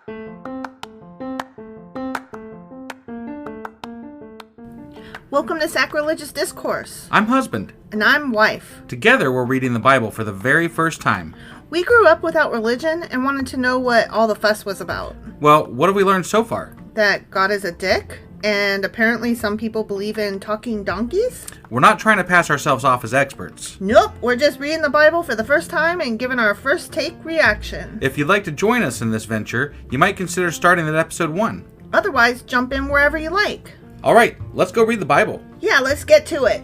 Welcome to Sacrilegious Discourse. I'm husband. And I'm wife. Together, we're reading the Bible for the very first time. We grew up without religion and wanted to know what all the fuss was about. Well, what have we learned so far? That God is a dick, and apparently some people believe in talking donkeys? We're not trying to pass ourselves off as experts. Nope, we're just reading the Bible for the first time and giving our first take reaction. If you'd like to join us in this venture, you might consider starting at episode 1. Otherwise, jump in wherever you like. All right, let's go read the Bible. Yeah, let's get to it.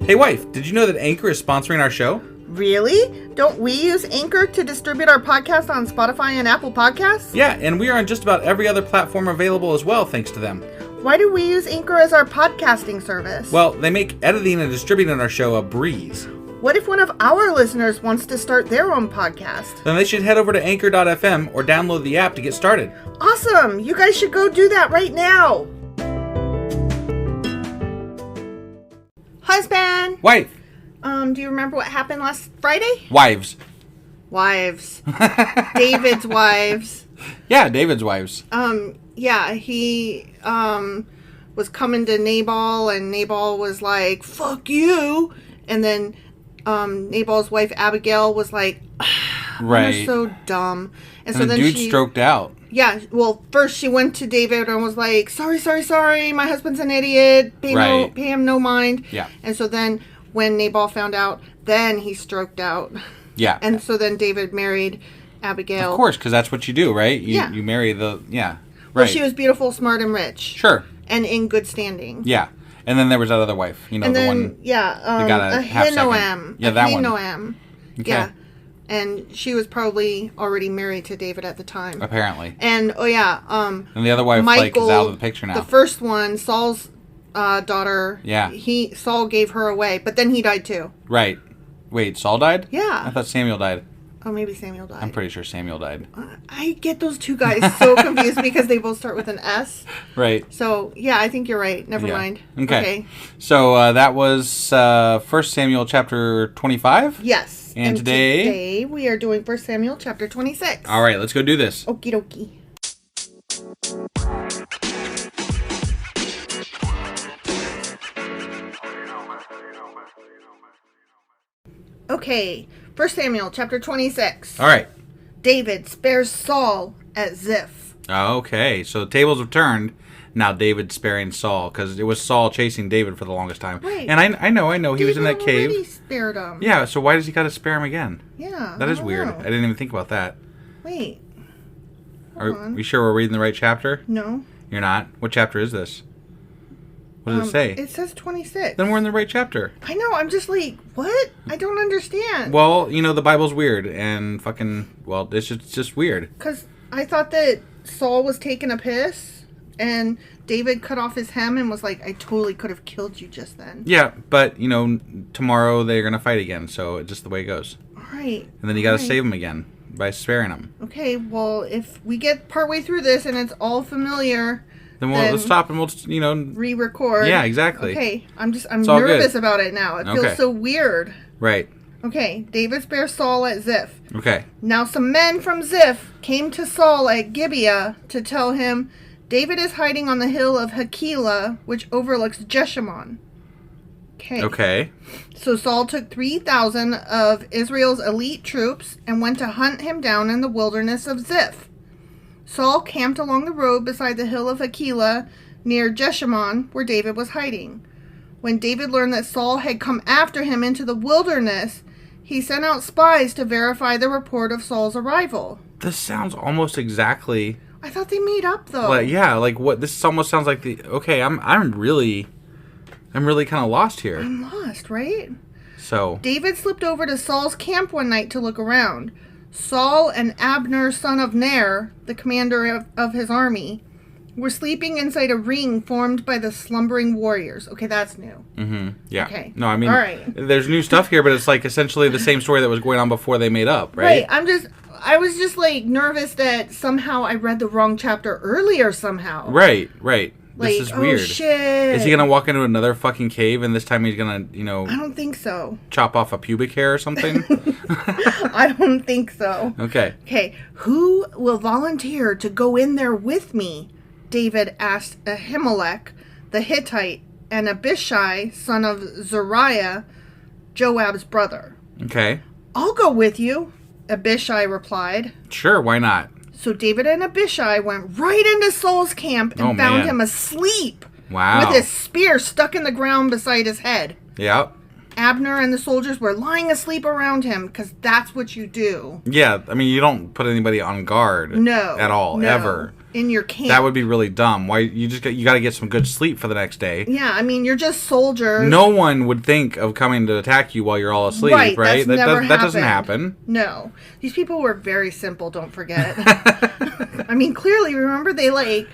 Hey wife, did you know that Anchor is sponsoring our show? Really? Don't we use Anchor to distribute our podcast on Spotify and Apple Podcasts? Yeah, and we are on just about every other platform available as well, thanks to them. Why do we use Anchor as our podcasting service? Well, they make editing and distributing our show a breeze. What if one of our listeners wants to start their own podcast? Then they should head over to anchor.fm or download the app to get started. Awesome! You guys should go do that right now! Husband! Wife! Do you remember what happened last Friday? Wives. Wives. David's wives. Yeah, David's wives. Yeah, he, was coming to Nabal, and Nabal was like, fuck you! And then, Nabal's wife Abigail was like, right. You're so dumb. And so the then dude she stroked out. Yeah, well, first she went to David and was like, sorry, my husband's an idiot. Pay him no mind. Yeah. And so then when Nabal found out, then he stroked out. Yeah. And so then David married Abigail. Of course, because that's what you do, right? You marry the, right. Well, she was beautiful, smart, and rich. Sure. And in good standing. Yeah. And then there was that other wife, and the then, one. Yeah, got a half second. Yeah, that one. Ahinoam. Okay. Yeah. And she was probably already married to David at the time. Apparently. And, and the other wife, Michael, is out of the picture now. The first one, Saul's daughter. Yeah. Saul gave her away, but then he died too. Right. Wait, Saul died? Yeah. I thought Samuel died. Oh, maybe Samuel died. I'm pretty sure Samuel died. I get those two guys so confused because they both start with an S. Right. So, yeah, I think you're right. Never mind. Okay. So, that was 1 Samuel chapter 25? Yes. And today? Today we are doing 1 Samuel chapter 26. All right, let's go do this. Okie dokie. Okay, 1 Samuel chapter 26. All right. David spares Saul at Ziph. Okay, so the tables have turned. Now David's sparing Saul, because it was Saul chasing David for the longest time. Right. And I know, he was in that cave. David already spared him. Yeah, so why does he got to spare him again? Yeah. That is weird. I didn't even think about that. Wait. Are we sure we're reading the right chapter? No. You're not? What chapter is this? What does it say? It says 26. Then we're in the right chapter. I know, I'm just like, what? I don't understand. Well, the Bible's weird, and it's just weird. Because I thought that Saul was taking a piss, and David cut off his hem and was like, I totally could have killed you just then. Yeah, but, tomorrow they're going to fight again, so it's just the way it goes. All right. And then you got to save him again by sparing him. Okay, well, if we get partway through this and it's all familiar... Then we'll stop and we'll just, re-record. Yeah, exactly. Okay, I'm nervous about it now. It feels so weird. Right. Okay, David spares Saul at Ziph. Okay. Now some men from Ziph came to Saul at Gibeah to tell him, David is hiding on the hill of Hakilah, which overlooks Jeshimon. Okay. So Saul took 3,000 of Israel's elite troops and went to hunt him down in the wilderness of Ziph. Saul camped along the road beside the hill of Hakilah near Jeshimon, where David was hiding. When David learned that Saul had come after him into the wilderness, he sent out spies to verify the report of Saul's arrival. This sounds almost exactly... I thought they made up, though. Well, yeah, what? This almost sounds like the... Okay, I'm really kind of lost here. I'm lost, right? So... David slipped over to Saul's camp one night to look around. Saul and Abner, son of Ner, the commander of his army, were sleeping inside a ring formed by the slumbering warriors. Okay, that's new. Mm-hmm. Yeah. Okay. No, I mean, all right. There's new stuff here, but it's like essentially the same story that was going on before they made up, right? Right. I was just like nervous that somehow I read the wrong chapter earlier somehow. Right. Like, this is weird. Oh, shit. Is he going to walk into another fucking cave and this time he's going to, I don't think so. Chop off a pubic hair or something? I don't think so. Okay. Okay. Who will volunteer to go in there with me? David asked Ahimelech, the Hittite, and Abishai, son of Zeruiah, Joab's brother. Okay. I'll go with you, Abishai replied. Sure, why not? So David and Abishai went right into Saul's camp and found him asleep. Wow. With his spear stuck in the ground beside his head. Yep. Abner and the soldiers were lying asleep around him because that's what you do. Yeah, I mean, you don't put anybody on guard. No. At all, ever. In your camp. That would be really dumb. Why you got to get some good sleep for the next day. Yeah, I mean, you're just soldiers. No one would think of coming to attack you while you're all asleep, right? That doesn't happen. No. These people were very simple, don't forget. I mean, clearly, remember they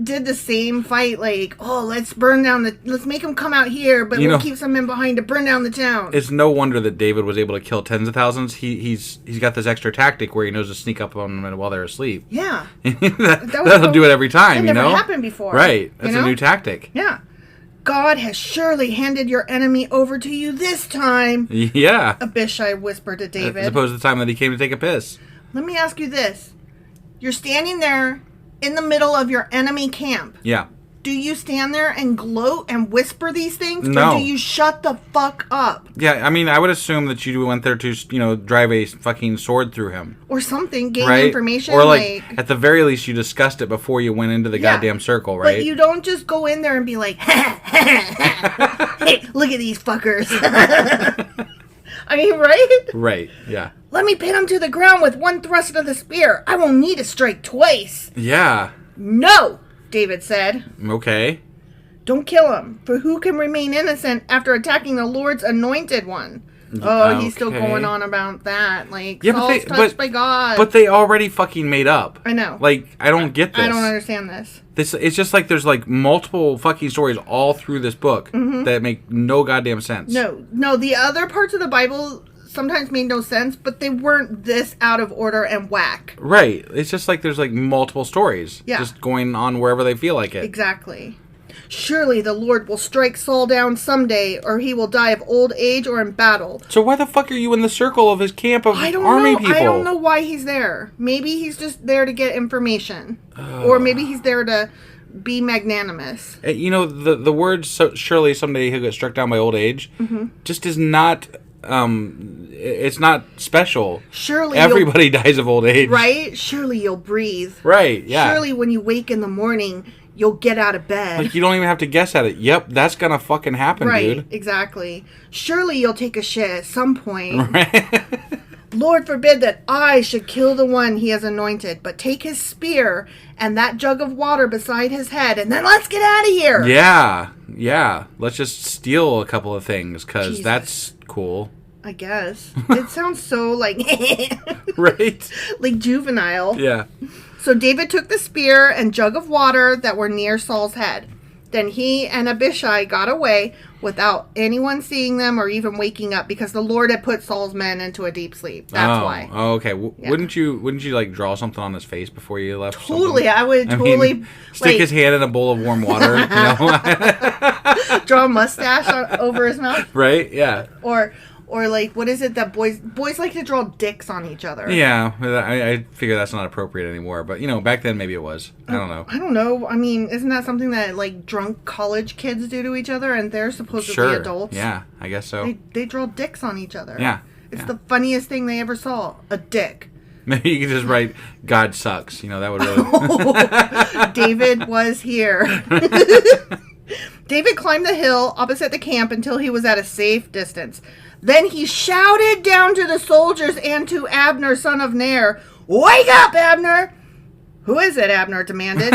did the same fight, let's make them come out here, but we'll keep some men behind to burn down the town. It's no wonder that David was able to kill tens of thousands. He's got this extra tactic where he knows to sneak up on them while they're asleep. Yeah. That'll do it every time, That never happened before. Right. That's a new tactic. Yeah. God has surely handed your enemy over to you this time. Yeah. Abishai whispered to David. As opposed to the time that he came to take a piss. Let me ask you this. You're standing there in the middle of your enemy camp. Yeah. Do you stand there and gloat and whisper these things? No. Or do you shut the fuck up? Yeah, I mean, I would assume that you went there to, drive a fucking sword through him. Or something, gain right? information. Or, at the very least, you discussed it before you went into the goddamn circle, right? But you don't just go in there and be like, hey, look at these fuckers. I mean, right? Right, yeah. Let me pin him to the ground with one thrust of the spear. I won't need to strike twice. Yeah. No, David said. Okay. Don't kill him, for who can remain innocent after attacking the Lord's anointed one? Oh, he's still going on about that. Saul's touched by God. But they already fucking made up. I know. I don't get this. I don't understand this. It's just there's multiple fucking stories all through this book that make no goddamn sense. No, the other parts of the Bible sometimes made no sense, but they weren't this out of order and whack. Right. It's just there's multiple stories. Yeah. Just going on wherever they feel like it. Exactly. Surely the Lord will strike Saul down someday, or he will die of old age or in battle. So why the fuck are you in the circle of his camp of army people? I don't know why he's there. Maybe he's just there to get information. Or maybe he's there to be magnanimous. The words surely someday he'll get struck down by old age just is not... it's not special. Surely everybody dies of old age. Right? Surely you'll breathe. Right, yeah. Surely when you wake in the morning... you'll get out of bed. You don't even have to guess at it. Yep, that's gonna fucking happen, dude. Right, exactly. Surely you'll take a shit at some point. Right. Lord forbid that I should kill the one he has anointed, but take his spear and that jug of water beside his head, and then let's get out of here. Yeah. Let's just steal a couple of things, because that's cool. I guess. It sounds so right? Juvenile. Yeah. So David took the spear and jug of water that were near Saul's head. Then he and Abishai got away without anyone seeing them or even waking up, because the Lord had put Saul's men into a deep sleep. That's why. Oh, okay. Yeah. Wouldn't you draw something on his face before you left? Totally, I would totally stick his hand in a bowl of warm water. Draw a mustache over his mouth. Right? Yeah. Or what is it that boys like to draw dicks on each other? Yeah, I figure that's not appropriate anymore. But back then maybe it was. I don't know. I don't know. I mean, isn't that something that drunk college kids do to each other, and they're supposedly adults? Yeah, I guess so. They draw dicks on each other. Yeah, it's the funniest thing they ever saw. A dick. Maybe you could just write "God sucks." That would really. David was here. David climbed the hill opposite the camp until he was at a safe distance. Then he shouted down to the soldiers and to Abner, son of Ner, "Wake up, Abner!" "Who is it?" Abner demanded.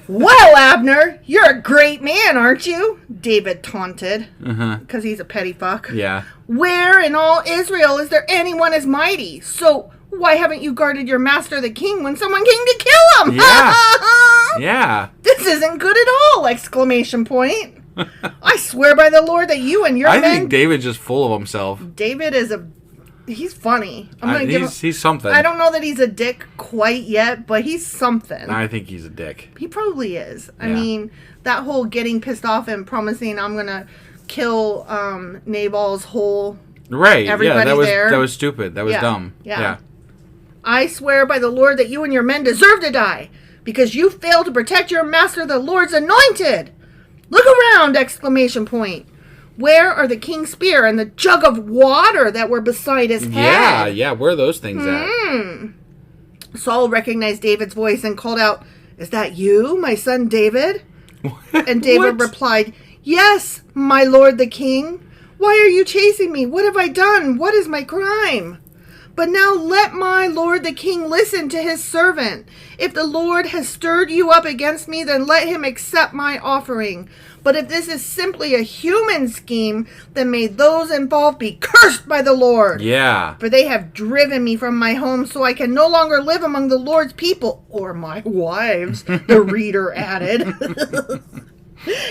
"Well, Abner, you're a great man, aren't you?" David taunted. Because he's a petty fuck. Yeah. "Where in all Israel is there anyone as mighty? So why haven't you guarded your master the king when someone came to kill him?" Yeah. Yeah. "This isn't good at all!" Exclamation point. "I swear by the Lord that you and your men..." I think David's just full of himself. David is a he's funny. I'm gonna give him. He's something. I don't know that he's a dick quite yet, but he's something. I think he's a dick. He probably is. I mean, that whole getting pissed off and promising I'm gonna kill Nabal's whole everybody there. That was stupid. That was dumb. Yeah. I swear by the Lord that you and your men deserve to die because you failed to protect your master, the Lord's anointed. Look around! Exclamation point. Where are the king's spear and the jug of water that were beside his head? Yeah. Where are those things at? Saul recognized David's voice and called out, "Is that you, my son David?" And David replied, "Yes, my lord the king. Why are you chasing me? What have I done? What is my crime? But now let my lord the king listen to his servant. If the Lord has stirred you up against me, then let him accept my offering. But if this is simply a human scheme, then may those involved be cursed by the Lord. Yeah. For they have driven me from my home, so I can no longer live among the Lord's people, or my wives," the reader added.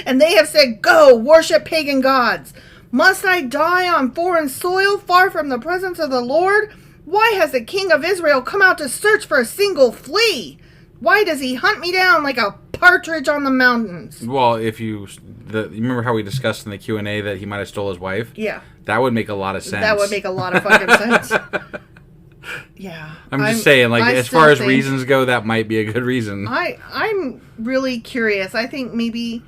"And they have said, 'Go, worship pagan gods.' Must I die on foreign soil, far from the presence of the Lord? Why has the king of Israel come out to search for a single flea? Why does he hunt me down like a partridge on the mountains?" Well, if you remember how we discussed in the Q&A that he might have stole his wife? Yeah. That would make a lot of sense. That would make a lot of fucking sense. Yeah. I'm just saying, like, as far as reasons go, that might be a good reason. I'm really curious. I think maybe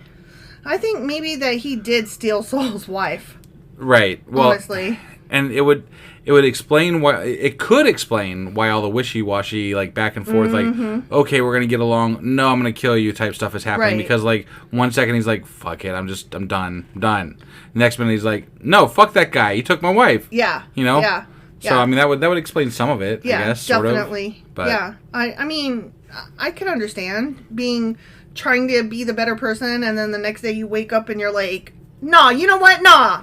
that he did steal Saul's wife. Right. Well, honestly. And it would explain why. It could explain why all the wishy-washy, like, back and forth, like, okay, we're gonna get along. No, I'm gonna kill you type stuff is happening because, like, 1 second he's like, fuck it, I'm done. Next minute he's like, no, fuck that guy. He took my wife. Yeah. You know. Yeah. So I mean that would explain some of it. Yeah, I guess. definitely. Sort of. But yeah. I mean, I can understand trying to be the better person, and then the next day you wake up and you're like, "Nah, you know what? Nah."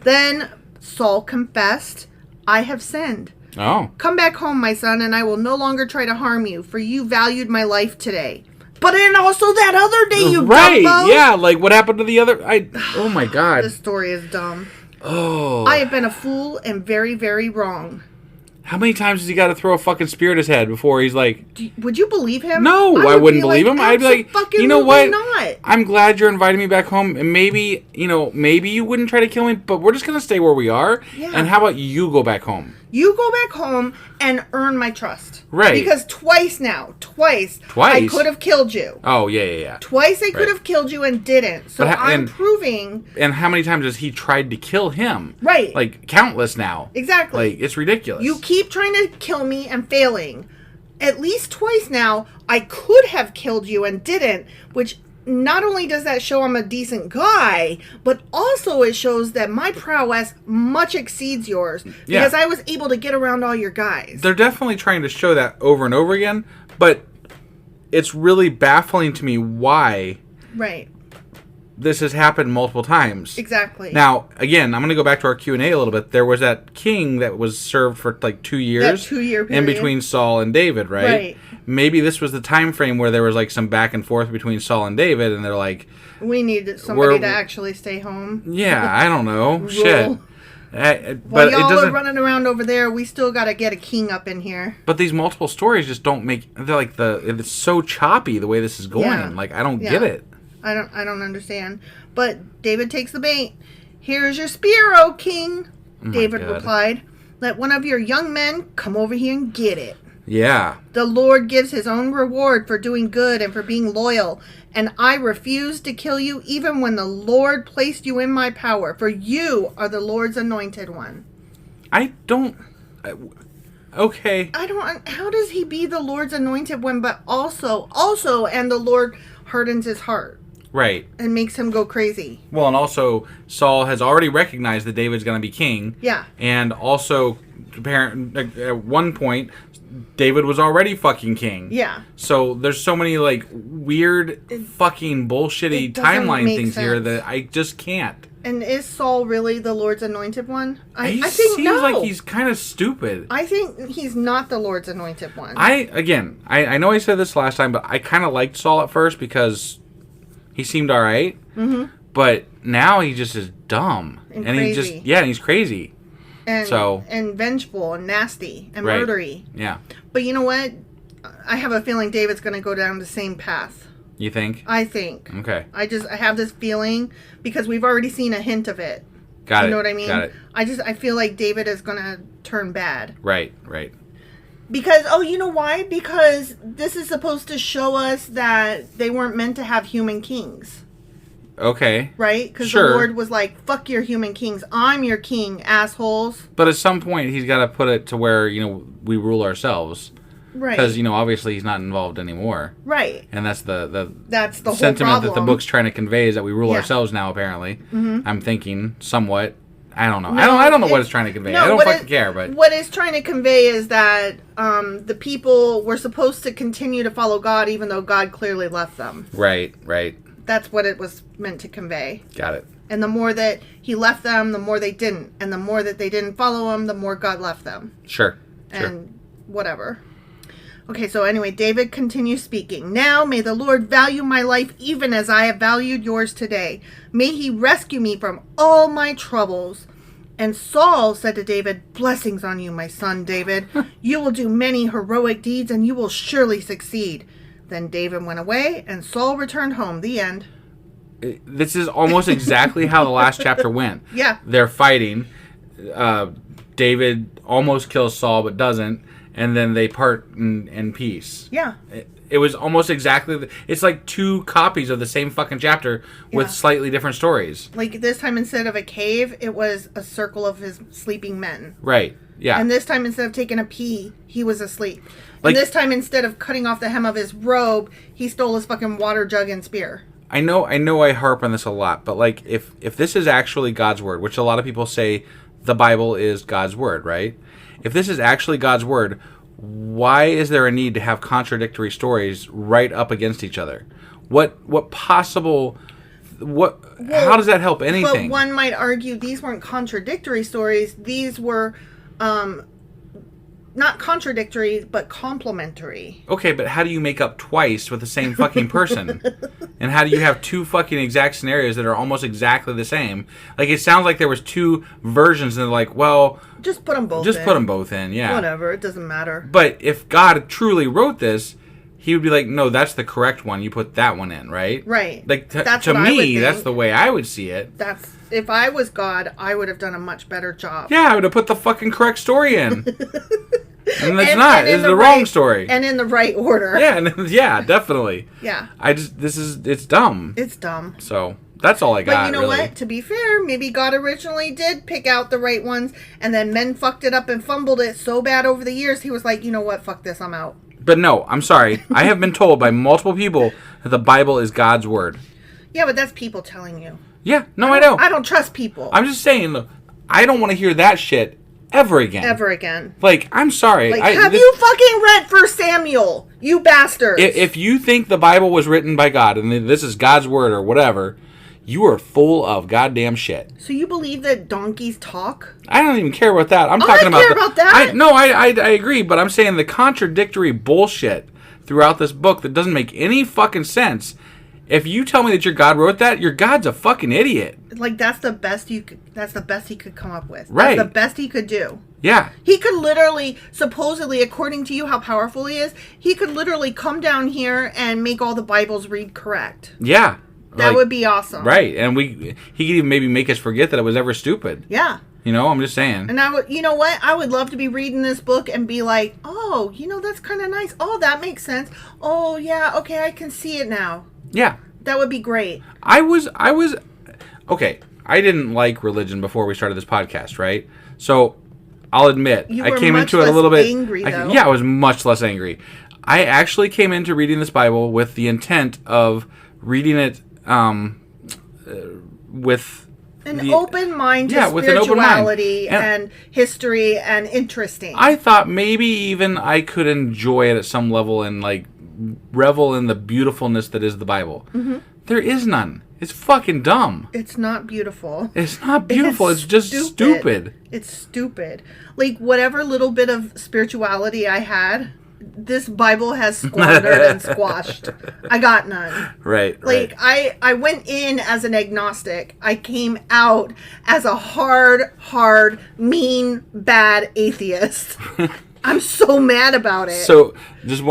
Then Saul confessed, "I have sinned. Oh. Come back home, my son, and I will no longer try to harm you, for you valued my life today. But then also that other day, you dumbo." Yeah, like what happened to the other... Oh my God. This story is dumb. Oh. I have been a fool and very, very wrong. How many times has he got to throw a fucking spear at his head before he's like... Would you believe him? No, I wouldn't believe him. I'd be like, you know what? Not. I'm glad you're inviting me back home, and maybe you wouldn't try to kill me, but we're just going to stay where we are. Yeah. And how about you go back home? You go back home and earn my trust. Right. Because twice I could have killed you. Oh, yeah. Twice I could have killed you and didn't. So I'm proving... And how many times has he tried to kill him? Right. Like, countless now. Exactly. Like, it's ridiculous. You keep trying to kill me and failing. At least twice now, I could have killed you and didn't, which... Not only does that show I'm a decent guy, but also it shows that my prowess much exceeds yours. Because I was able to get around all your guys. They're definitely trying to show that over and over again, but it's really baffling to me why this has happened multiple times. Exactly. Now, again, I'm going to go back to our Q&A a little bit. There was that king that was served for like 2 years. That 2-year period. In between Saul and David, right? Right. Maybe this was the time frame where there was like some back and forth between Saul and David, and they're like... We need somebody to actually stay home. Yeah, I don't know. Shit. But while y'all are running around over there, we still got to get a king up in here. But these multiple stories just don't make... They're like it's so choppy the way this is going. Yeah. Like, I don't get it. I don't understand. But David takes the bait. "Here's your spear, O king," David replied. "Let one of your young men come over here and get it." Yeah. "The Lord gives his own reward for doing good and for being loyal, and I refuse to kill you even when the Lord placed you in my power, for you are the Lord's anointed one." Okay. How does he be the Lord's anointed one, but also, and the Lord hardens his heart? Right. And makes him go crazy. Well, and also, Saul has already recognized that David's going to be king. Yeah. And also, at one point, David was already fucking king. Yeah. So there's so many, like, weird fucking bullshitty timeline things here that I just can't. And is Saul really the Lord's anointed one? I think no. Seems like he's kind of stupid. I think he's not the Lord's anointed one. I know I said this last time, but I kind of liked Saul at first because... He seemed all right, but now he just is dumb. and crazy. He's crazy. And vengeful and nasty and murdery. Yeah. But you know what? I have a feeling David's going to go down the same path. You think? I think. Okay. I have this feeling because we've already seen a hint of it. Got it. You know what I mean? Got it. I feel like David is going to turn bad. Right. Because, you know why? Because this is supposed to show us that they weren't meant to have human kings. Okay. Right? Because the Lord was like, fuck your human kings. I'm your king, assholes. But at some point, he's got to put it to where, we rule ourselves. Right. Because, obviously he's not involved anymore. Right. And that's the whole sentiment problem. that the book's trying to convey is that we rule ourselves now, apparently. Mm-hmm. I'm thinking somewhat. I don't know. No, I don't know what it's trying to convey. I don't fucking care. But what it's trying to convey is that the people were supposed to continue to follow God even though God clearly left them. Right. That's what it was meant to convey. Got it. And the more that he left them, the more they didn't. And the more that they didn't follow him, the more God left them. Sure. And whatever. Okay, so anyway, David continues speaking. Now may the Lord value my life even as I have valued yours today. May he rescue me from all my troubles. And Saul said to David, blessings on you, my son David. You will do many heroic deeds and you will surely succeed. Then David went away and Saul returned home. The end. This is almost exactly how the last chapter went. Yeah. They're fighting. David almost kills Saul but doesn't. And then they part in peace. Yeah. It was almost exactly... It's like two copies of the same fucking chapter with slightly different stories. Like this time instead of a cave, it was a circle of his sleeping men. Right. Yeah. And this time instead of taking a pee, he was asleep. And this time instead of cutting off the hem of his robe, he stole his fucking water jug and spear. I know I harp on this a lot, but like if this is actually God's word, which a lot of people say the Bible is God's word, right? If this is actually God's word, why is there a need to have contradictory stories right up against each other? How does that help anything? But one might argue these weren't contradictory stories. These were not contradictory, but complementary. Okay, but how do you make up twice with the same fucking person? And how do you have two fucking exact scenarios that are almost exactly the same? Like, it sounds like there was two versions, and they're like, well... Just put them both in. Yeah. Whatever, it doesn't matter. But if God truly wrote this, he would be like, no, that's the correct one. You put that one in, right? Right. Like, to me, that's the way I would see it. If I was God, I would have done a much better job. Yeah, I would have put the fucking correct story in. And it's not. It's the wrong story. And in the right order. Yeah, definitely. Yeah. It's dumb. It's dumb. So, that's all I got, But you know what? To be fair, maybe God originally did pick out the right ones, and then men fucked it up and fumbled it so bad over the years, he was like, you know what? Fuck this, I'm out. But no, I'm sorry. I have been told by multiple people that the Bible is God's word. Yeah, but that's people telling you. Yeah, no, I know. I don't trust people. I'm just saying, look, I don't want to hear that shit ever again. Like, I'm sorry. Have you fucking read 1 Samuel? You bastards. If you think the Bible was written by God and this is God's word or whatever, you are full of goddamn shit. So you believe that donkeys talk? I don't even care about that. I'm talking about... I care about that. I agree, but I'm saying the contradictory bullshit throughout this book that doesn't make any fucking sense. If you tell me that your God wrote that, your God's a fucking idiot. Like, that's the best he could come up with. Right. That's the best he could do. Yeah. He could literally, supposedly, according to you how powerful he is, he could literally come down here and make all the Bibles read correct. Yeah. That would be awesome. Right. And he could even maybe make us forget that it was ever stupid. Yeah. I'm just saying. And you know what? I would love to be reading this book and be like, oh, that's kind of nice. Oh, that makes sense. Oh, yeah. Okay, I can see it now. Yeah. That would be great. I was okay. I didn't like religion before we started this podcast, right? So I'll admit, I came into it a little bit angry, though. I was much less angry. I actually came into reading this Bible with the intent of reading it with an open mind to with an open mind. Spirituality and history and interesting. I thought maybe even I could enjoy it at some level and like revel in the beautifulness that is the Bible. Mm-hmm. There is none. It's fucking dumb. It's not beautiful. It's not beautiful. It's just stupid. It's stupid. Like, whatever little bit of spirituality I had this Bible has squandered and squashed. I got none. Right. Like, I went in as an agnostic. I came out as a hard, mean, bad atheist. I'm so mad about it. So,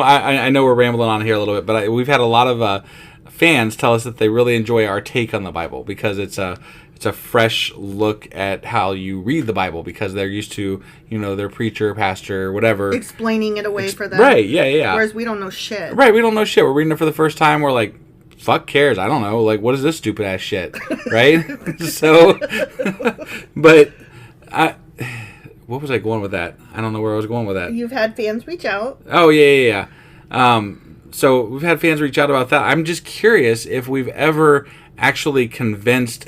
I know we're rambling on here a little bit, but we've had a lot of fans tell us that they really enjoy our take on the Bible because it's a fresh look at how you read the Bible because they're used to, their preacher, pastor, whatever. Explaining it away for them. Right, yeah. Whereas we don't know shit. Right, we don't know shit. We're reading it for the first time. We're like, fuck cares? I don't know. Like, what is this stupid ass shit? Right? So, but what was I going with that? I don't know where I was going with that. You've had fans reach out. Oh, yeah. So we've had fans reach out about that. I'm just curious if we've ever actually convinced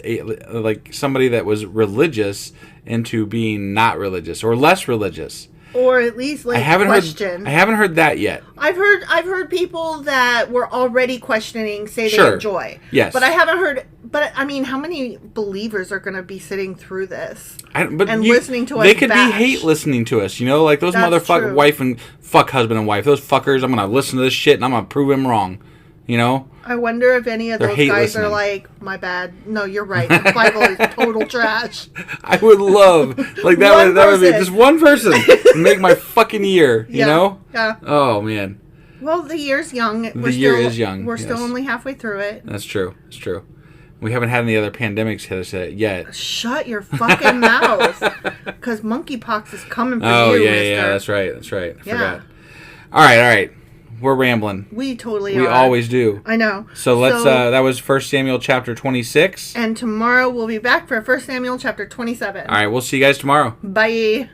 somebody that was religious into being not religious or less religious. Or at least question. I haven't heard that yet. I've heard people that were already questioning say they enjoy. Yes. But I haven't heard. But I mean, how many believers are going to be sitting through this listening to us? They could be hate listening to us. Like those motherfucker wife and fuck husband and wife. Those fuckers. I'm going to listen to this shit and I'm going to prove him wrong. I wonder if any of those guys are like, my bad. No, you're right. The Bible is total trash. I would love that would be just one person make my fucking year. You know? Yeah. Oh man. Well, the year's young. The year is young. We're still only halfway through it. That's true. It's true. We haven't had any other pandemics hit us yet. Shut your fucking mouth. Because monkeypox is coming for you, mister. Yeah. That's right. I forgot. All right. We're rambling. We totally are. We always do. I know. So let's, that was 1 Samuel chapter 26. And tomorrow we'll be back for 1 Samuel chapter 27. All right, we'll see you guys tomorrow. Bye.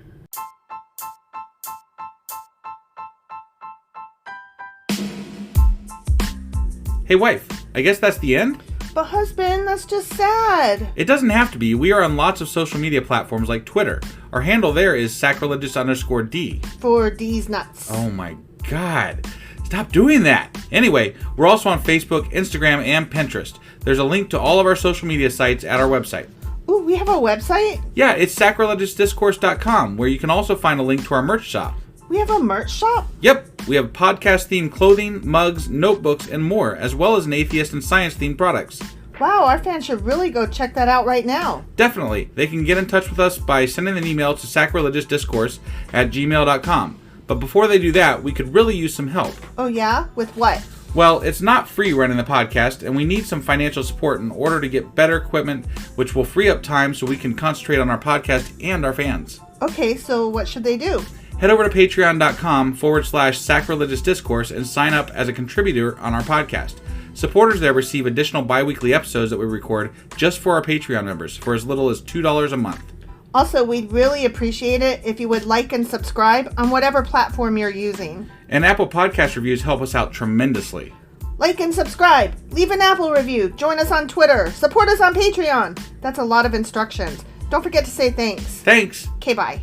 Hey, wife, I guess that's the end? But husband, that's just sad. It doesn't have to be. We are on lots of social media platforms like Twitter. Our handle there is sacrilegious_D. For D's nuts. Oh my God. Stop doing that. Anyway, we're also on Facebook, Instagram, and Pinterest. There's a link to all of our social media sites at our website. Ooh, we have a website? Yeah, it's sacrilegiousdiscourse.com, where you can also find a link to our merch shop. We have a merch shop? Yep. We have podcast-themed clothing, mugs, notebooks, and more, as well as an atheist and science-themed products. Wow, our fans should really go check that out right now. Definitely. They can get in touch with us by sending an email to sacrilegiousdiscourse@gmail.com. But before they do that, we could really use some help. Oh yeah? With what? Well, it's not free running the podcast, and we need some financial support in order to get better equipment, which will free up time so we can concentrate on our podcast and our fans. Okay, so what should they do? Head over to patreon.com/sacrilegiousdiscourse and sign up as a contributor on our podcast. Supporters there receive additional bi-weekly episodes that we record just for our Patreon members for as little as $2 a month. Also, we'd really appreciate it if you would like and subscribe on whatever platform you're using. And Apple Podcast reviews help us out tremendously. Like and subscribe. Leave an Apple review. Join us on Twitter. Support us on Patreon. That's a lot of instructions. Don't forget to say thanks. Thanks. Okay, bye.